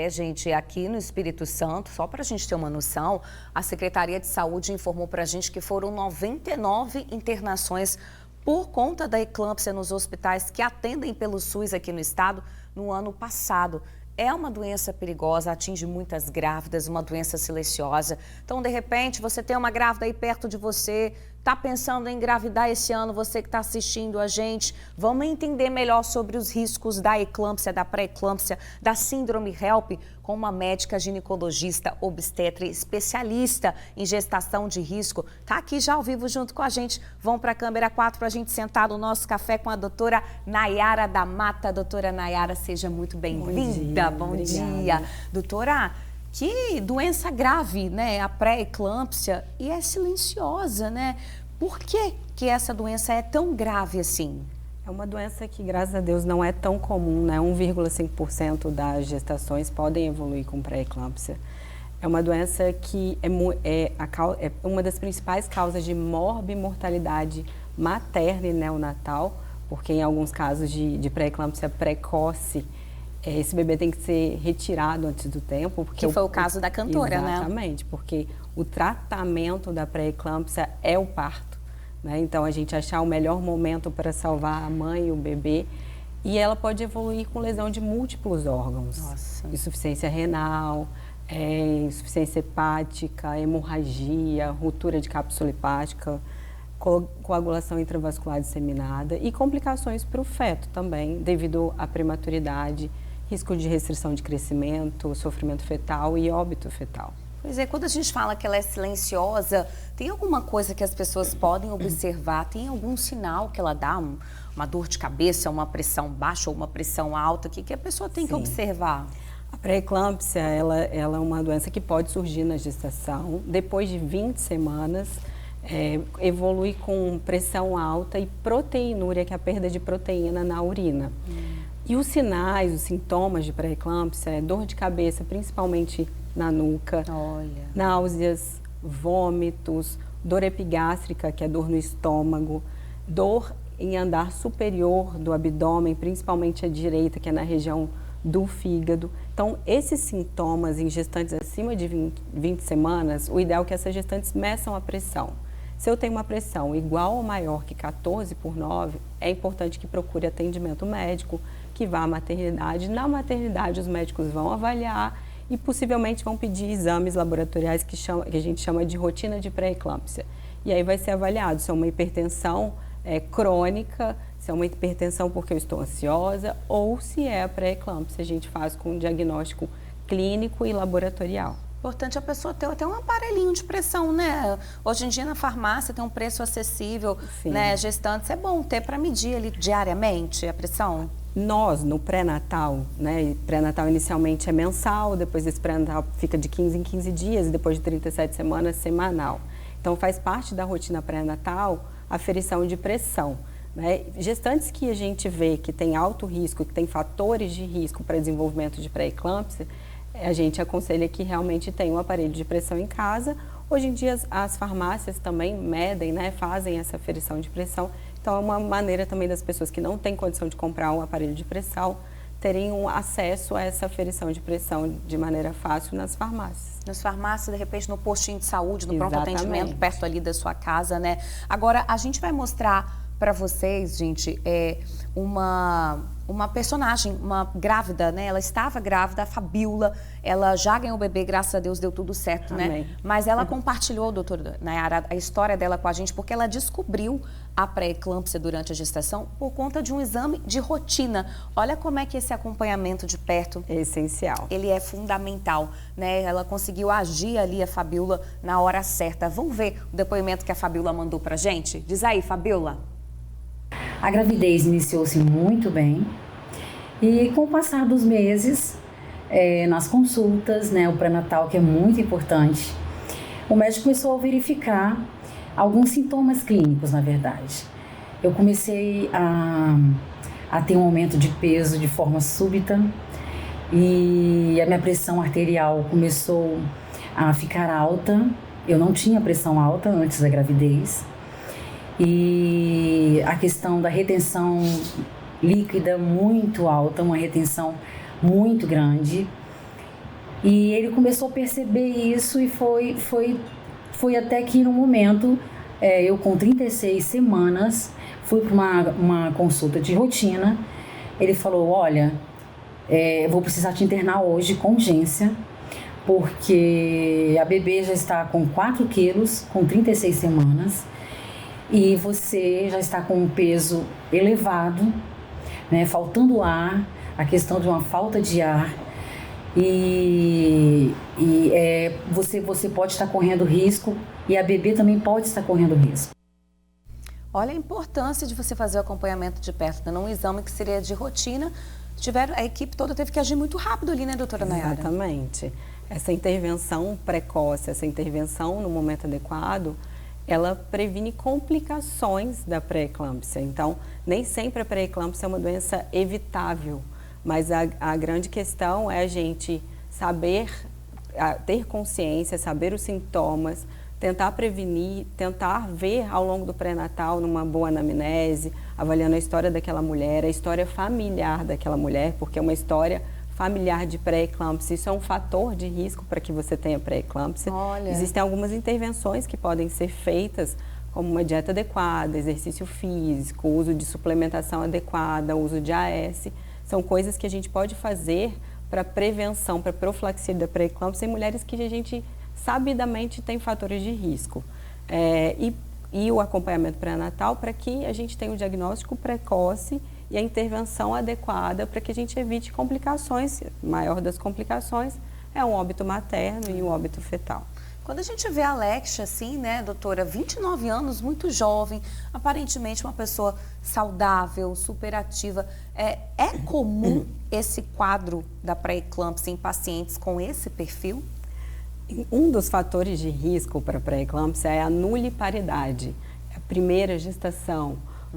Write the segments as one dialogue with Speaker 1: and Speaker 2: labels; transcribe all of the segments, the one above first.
Speaker 1: Gente, aqui no Espírito Santo, só para a gente ter uma noção, a Secretaria de Saúde informou para a gente que foram 99 internações por conta da eclâmpsia nos hospitais que atendem pelo SUS aqui no estado no ano passado. É uma doença perigosa, atinge muitas grávidas, uma doença silenciosa. Então, de repente, você tem uma grávida aí perto de você, está pensando em engravidar esse ano, você que está assistindo a gente, vamos entender melhor sobre os riscos da eclâmpsia, da pré-eclâmpsia, da síndrome HELP, com uma médica ginecologista, obstetra, especialista em gestação de risco. Está aqui já ao vivo junto com a gente. Vamos para a câmera 4 para a gente sentar no nosso café com a doutora Nayara da Mata. Doutora Nayara, seja muito bem-vinda. Bom dia. Doutora, que doença grave, né? A pré-eclâmpsia, e é silenciosa, né? Por que essa doença é tão grave assim?
Speaker 2: É uma doença que, graças a Deus, não é tão comum, né? 1,5% das gestações podem evoluir com pré-eclâmpsia. É uma doença que é uma das principais causas de morbimortalidade materna e neonatal, porque em alguns casos de pré-eclâmpsia precoce, esse bebê tem que ser retirado antes do tempo.
Speaker 1: Que foi o caso da cantora, né?
Speaker 2: Exatamente, porque o tratamento da pré-eclâmpsia é o parto, né? Então, a gente achar o melhor momento para salvar a mãe e o bebê. E ela pode evoluir com lesão de múltiplos órgãos.
Speaker 1: Nossa.
Speaker 2: Insuficiência renal, insuficiência hepática, hemorragia, ruptura de cápsula hepática, coagulação intravascular disseminada e complicações para o feto também, devido à prematuridade, risco de restrição de crescimento, sofrimento fetal e óbito fetal.
Speaker 1: Pois é, quando a gente fala que ela é silenciosa, tem alguma coisa que as pessoas podem observar? Tem algum sinal que ela dá? Uma dor de cabeça, uma pressão baixa ou uma pressão alta? O que a pessoa tem que observar?
Speaker 2: A pré-eclâmpsia, ela é uma doença que pode surgir na gestação. Depois de 20 semanas, evolui com pressão alta e proteinúria, que é a perda de proteína na urina. E os sinais, os sintomas de pré-eclâmpsia é dor de cabeça, principalmente na nuca, náuseas, vômitos, dor epigástrica, que é dor no estômago, dor em andar superior do abdômen, principalmente à direita, que é na região do fígado. Então, esses sintomas em gestantes acima de 20 semanas, o ideal é que essas gestantes meçam a pressão. Se eu tenho uma pressão igual ou maior que 14/9, é importante que procure atendimento médico, que vá à maternidade. Na maternidade, os médicos vão avaliar e possivelmente vão pedir exames laboratoriais que a gente chama de rotina de pré-eclâmpsia. E aí vai ser avaliado se é uma hipertensão crônica, se é uma hipertensão porque eu estou ansiosa ou se é a pré-eclâmpsia. A gente faz com um diagnóstico clínico e laboratorial.
Speaker 1: Importante a pessoa ter até um aparelhinho de pressão, né? Hoje em dia na farmácia tem um preço acessível, né? Gestantes é bom ter para medir ali diariamente a pressão.
Speaker 2: Nós, no pré-natal, né? Pré-natal inicialmente é mensal, depois esse pré-natal fica de 15 em 15 dias e depois de 37 semanas, semanal. Então faz parte da rotina pré-natal a aferição de pressão, né? Gestantes que a gente vê que tem alto risco, que tem fatores de risco para desenvolvimento de pré-eclâmpsia, a gente aconselha que realmente tenha um aparelho de pressão em casa. Hoje em dia as farmácias também medem, né, fazem essa aferição de pressão. Então é uma maneira também das pessoas que não têm condição de comprar um aparelho de pressão terem um acesso a essa aferição de pressão de maneira fácil nas farmácias.
Speaker 1: Nas farmácias, de repente no postinho de saúde, no pronto atendimento, perto ali da sua casa, né? Agora, a gente vai mostrar para vocês, gente, uma personagem, uma grávida, né? Ela estava grávida, a Fabíola, ela já ganhou o bebê, graças a Deus deu tudo certo, né? Mas ela compartilhou, doutora Nayara, a história dela com a gente, porque ela descobriu a pré-eclâmpsia durante a gestação por conta de um exame de rotina. Olha como é que esse acompanhamento de perto
Speaker 2: é essencial.
Speaker 1: Ele é fundamental, né? Ela conseguiu agir ali, a Fabíola, na hora certa. Vamos ver o depoimento que a Fabíola mandou pra gente? Diz aí, Fabíola.
Speaker 3: A gravidez iniciou-se muito bem e com o passar dos meses, nas consultas, né, o pré-natal, que é muito importante, o médico começou a verificar alguns sintomas clínicos, na verdade. Eu comecei a ter um aumento de peso de forma súbita e a minha pressão arterial começou a ficar alta. Eu não tinha pressão alta antes da gravidez. E a questão da retenção líquida muito alta, uma retenção muito grande. E ele começou a perceber isso e foi até que no momento, eu com 36 semanas, fui para uma consulta de rotina. Ele falou, olha, vou precisar te internar hoje com urgência, porque a bebê já está com 4 quilos, com 36 semanas, e você já está com um peso elevado, né, faltando ar, a questão de uma falta de ar, você pode estar correndo risco e a bebê também pode estar correndo risco.
Speaker 1: Olha a importância de você fazer o acompanhamento de perto, né? Um exame que seria de rotina. A equipe toda teve que agir muito rápido ali, né, doutora Nayara?
Speaker 2: Exatamente. Essa intervenção precoce, essa intervenção no momento adequado, ela previne complicações da pré-eclâmpsia. Então, nem sempre a pré-eclâmpsia é uma doença evitável, mas a grande questão é a gente saber, ter consciência, saber os sintomas, tentar prevenir, tentar ver ao longo do pré-natal, numa boa anamnese, avaliando a história daquela mulher, a história familiar daquela mulher, porque é uma história familiar de pré-eclâmpsia, isso é um fator de risco para que você tenha pré-eclâmpsia. Existem algumas intervenções que podem ser feitas, como uma dieta adequada, exercício físico, uso de suplementação adequada, uso de AS. São coisas que a gente pode fazer para prevenção, para profilaxia da pré-eclâmpsia em mulheres que a gente sabidamente tem fatores de risco. E o acompanhamento pré-natal para que a gente tenha o diagnóstico precoce e a intervenção adequada para que a gente evite complicações. A maior das complicações é um óbito materno e um óbito fetal.
Speaker 1: Quando a gente vê a Alexia, assim, né, doutora, 29 anos, muito jovem, aparentemente uma pessoa saudável, super ativa, é comum esse quadro da pré-eclâmpsia em pacientes com esse perfil?
Speaker 2: Um dos fatores de risco para a pré-eclâmpsia é a nuliparidade, a primeira gestação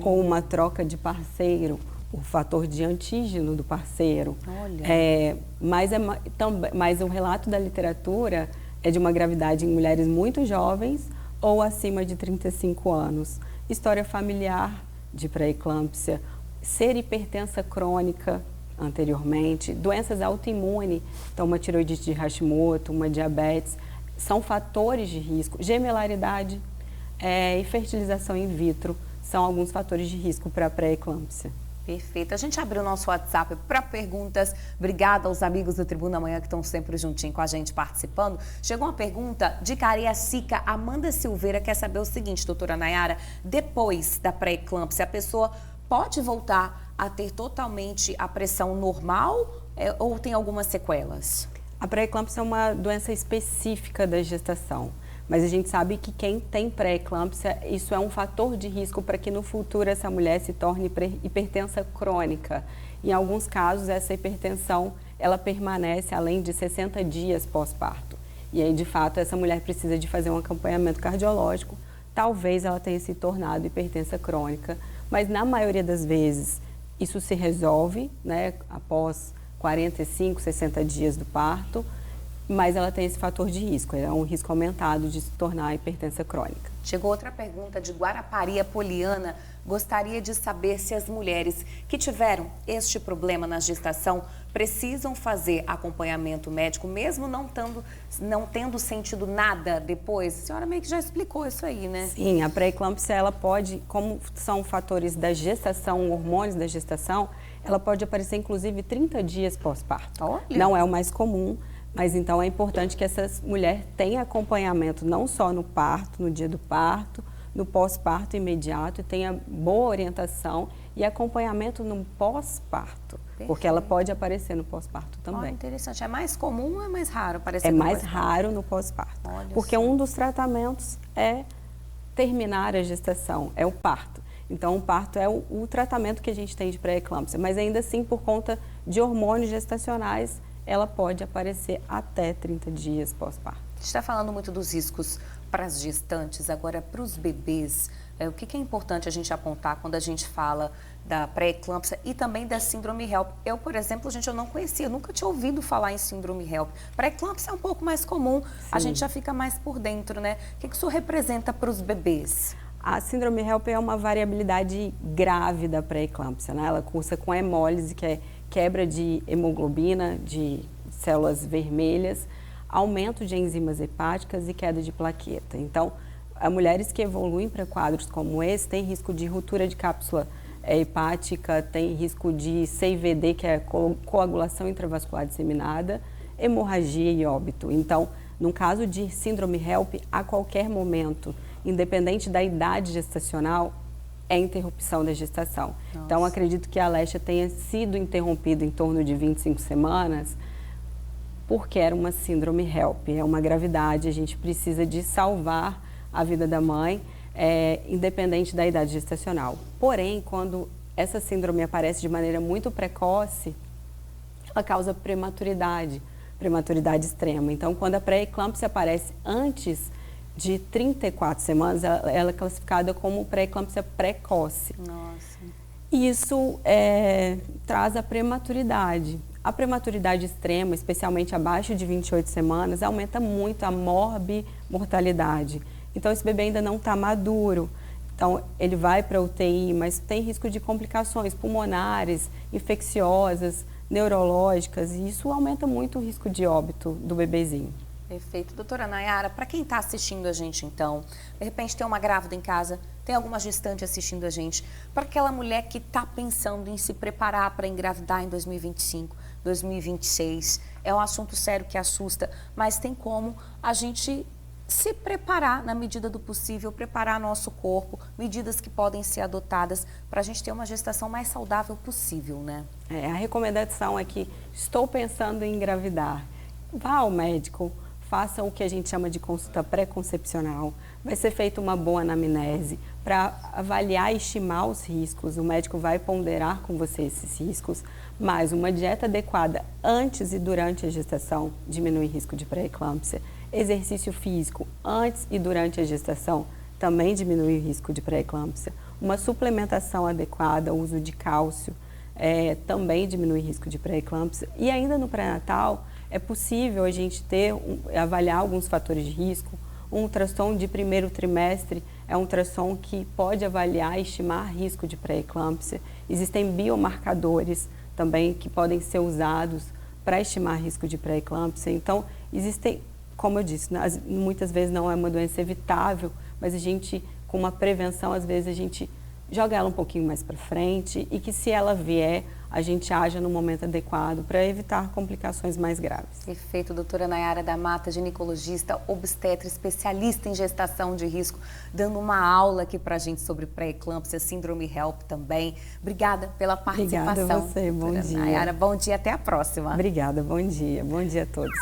Speaker 2: com uma troca de parceiro, o fator de antígeno do parceiro.
Speaker 1: Olha.
Speaker 2: Mas o relato da literatura é de uma gravidade em mulheres muito jovens ou acima de 35 anos. História familiar de pré-eclâmpsia, ser hipertensa crônica anteriormente, doenças autoimunes, então uma tiroidite de Hashimoto, uma diabetes, são fatores de risco. Gemelaridade e fertilização in vitro são alguns fatores de risco para a pré-eclâmpsia.
Speaker 1: Perfeito. A gente abriu o nosso WhatsApp para perguntas. Obrigada aos amigos do Tribuna Manhã que estão sempre juntinho com a gente participando. Chegou uma pergunta de Cariacica. Amanda Silveira quer saber o seguinte, doutora Nayara. Depois da pré-eclâmpsia, a pessoa pode voltar a ter totalmente a pressão normal ou tem algumas sequelas?
Speaker 2: A pré-eclâmpsia é uma doença específica da gestação. Mas a gente sabe que quem tem pré-eclâmpsia, isso é um fator de risco para que no futuro essa mulher se torne hipertensa crônica. Em alguns casos, essa hipertensão, ela permanece além de 60 dias pós-parto. E aí, de fato, essa mulher precisa de fazer um acompanhamento cardiológico. Talvez ela tenha se tornado hipertensa crônica, mas na maioria das vezes isso se resolve, né, após 45, 60 dias do parto. Mas ela tem esse fator de risco, é um risco aumentado de se tornar hipertensa crônica.
Speaker 1: Chegou outra pergunta de Guarapari, a Poliana. Gostaria de saber se as mulheres que tiveram este problema na gestação precisam fazer acompanhamento médico, mesmo não tendo sentido nada depois. A senhora meio que já explicou isso aí, né?
Speaker 2: Sim, a pré-eclâmpsia, ela pode, como são fatores da gestação, hormônios da gestação, ela pode aparecer inclusive 30 dias pós-parto. Não é o mais comum. Mas então é importante que essas mulheres tenham acompanhamento não só no parto, no dia do parto, no pós-parto imediato, e tenha boa orientação e acompanhamento no pós-parto, porque ela pode aparecer no pós-parto também.
Speaker 1: Interessante. É mais comum ou é mais raro aparecer
Speaker 2: no
Speaker 1: pós-parto?
Speaker 2: É mais raro no pós-parto, porque um dos tratamentos é terminar a gestação, é o parto. Então, o parto é o tratamento que a gente tem de pré-eclâmpsia, mas ainda assim, por conta de hormônios gestacionais, ela pode aparecer até 30 dias pós-parto.
Speaker 1: A gente está falando muito dos riscos para as gestantes, agora para os bebês. O que é importante a gente apontar quando a gente fala da pré-eclâmpsia e também da síndrome HELP? Eu, por exemplo, eu não conhecia, nunca tinha ouvido falar em síndrome HELP. Pré-eclâmpsia é um pouco mais comum, a gente já fica mais por dentro, né? O que isso representa para os bebês?
Speaker 2: A síndrome HELP é uma variabilidade grave da pré-eclâmpsia, né? Ela cursa com hemólise, que é quebra de hemoglobina, de células vermelhas, aumento de enzimas hepáticas e queda de plaqueta. Então, mulheres que evoluem para quadros como esse têm risco de ruptura de cápsula hepática, tem risco de CIVD, que é coagulação intravascular disseminada, hemorragia e óbito. Então, num caso de síndrome HELP, a qualquer momento, independente da idade gestacional, é interrupção da gestação. Nossa. Então, acredito que a Alexia tenha sido interrompida em torno de 25 semanas, porque era uma síndrome HELP, é uma gravidade, a gente precisa de salvar a vida da mãe, independente da idade gestacional. Porém, quando essa síndrome aparece de maneira muito precoce, ela causa prematuridade extrema. Então, quando a pré-eclâmpsia aparece antes de 34 semanas, ela é classificada como pré-eclâmpsia precoce.
Speaker 1: Nossa.
Speaker 2: Isso traz a prematuridade. A prematuridade extrema, especialmente abaixo de 28 semanas, aumenta muito a morbimortalidade. Então, esse bebê ainda não está maduro. Então, ele vai para a UTI, mas tem risco de complicações pulmonares, infecciosas, neurológicas, e isso aumenta muito o risco de óbito do bebezinho.
Speaker 1: Perfeito. Doutora Nayara, para quem está assistindo a gente, então, de repente tem uma grávida em casa, tem alguma gestante assistindo a gente, para aquela mulher que está pensando em se preparar para engravidar em 2025, 2026, é um assunto sério que assusta, mas tem como a gente se preparar na medida do possível, preparar nosso corpo, medidas que podem ser adotadas para a gente ter uma gestação mais saudável possível, né?
Speaker 2: A recomendação é que estou pensando em engravidar, vá ao médico, faça o que a gente chama de consulta pré-concepcional, vai ser feita uma boa anamnese para avaliar e estimar os riscos, o médico vai ponderar com você esses riscos, mas uma dieta adequada antes e durante a gestação diminui o risco de pré-eclâmpsia. Exercício físico antes e durante a gestação também diminui o risco de pré-eclâmpsia. Uma suplementação adequada, o uso de cálcio, também diminui o risco de pré-eclâmpsia. E ainda no pré-natal, é possível a gente avaliar alguns fatores de risco. Um ultrassom de primeiro trimestre é um ultrassom que pode avaliar e estimar risco de pré-eclâmpsia. Existem biomarcadores também que podem ser usados para estimar risco de pré-eclâmpsia. Então, existem, como eu disse, muitas vezes não é uma doença evitável, mas a gente, com uma prevenção, às vezes a gente joga ela um pouquinho mais para frente e que, se ela vier, a gente haja no momento adequado para evitar complicações mais graves.
Speaker 1: Perfeito, doutora Nayara da Mata, ginecologista, obstetra, especialista em gestação de risco, dando uma aula aqui para a gente sobre pré-eclâmpsia, síndrome HELP também. Obrigada pela participação.
Speaker 2: Obrigada a você, bom dia.
Speaker 1: Nayara, bom dia, até a próxima.
Speaker 2: Obrigada, bom dia a todos.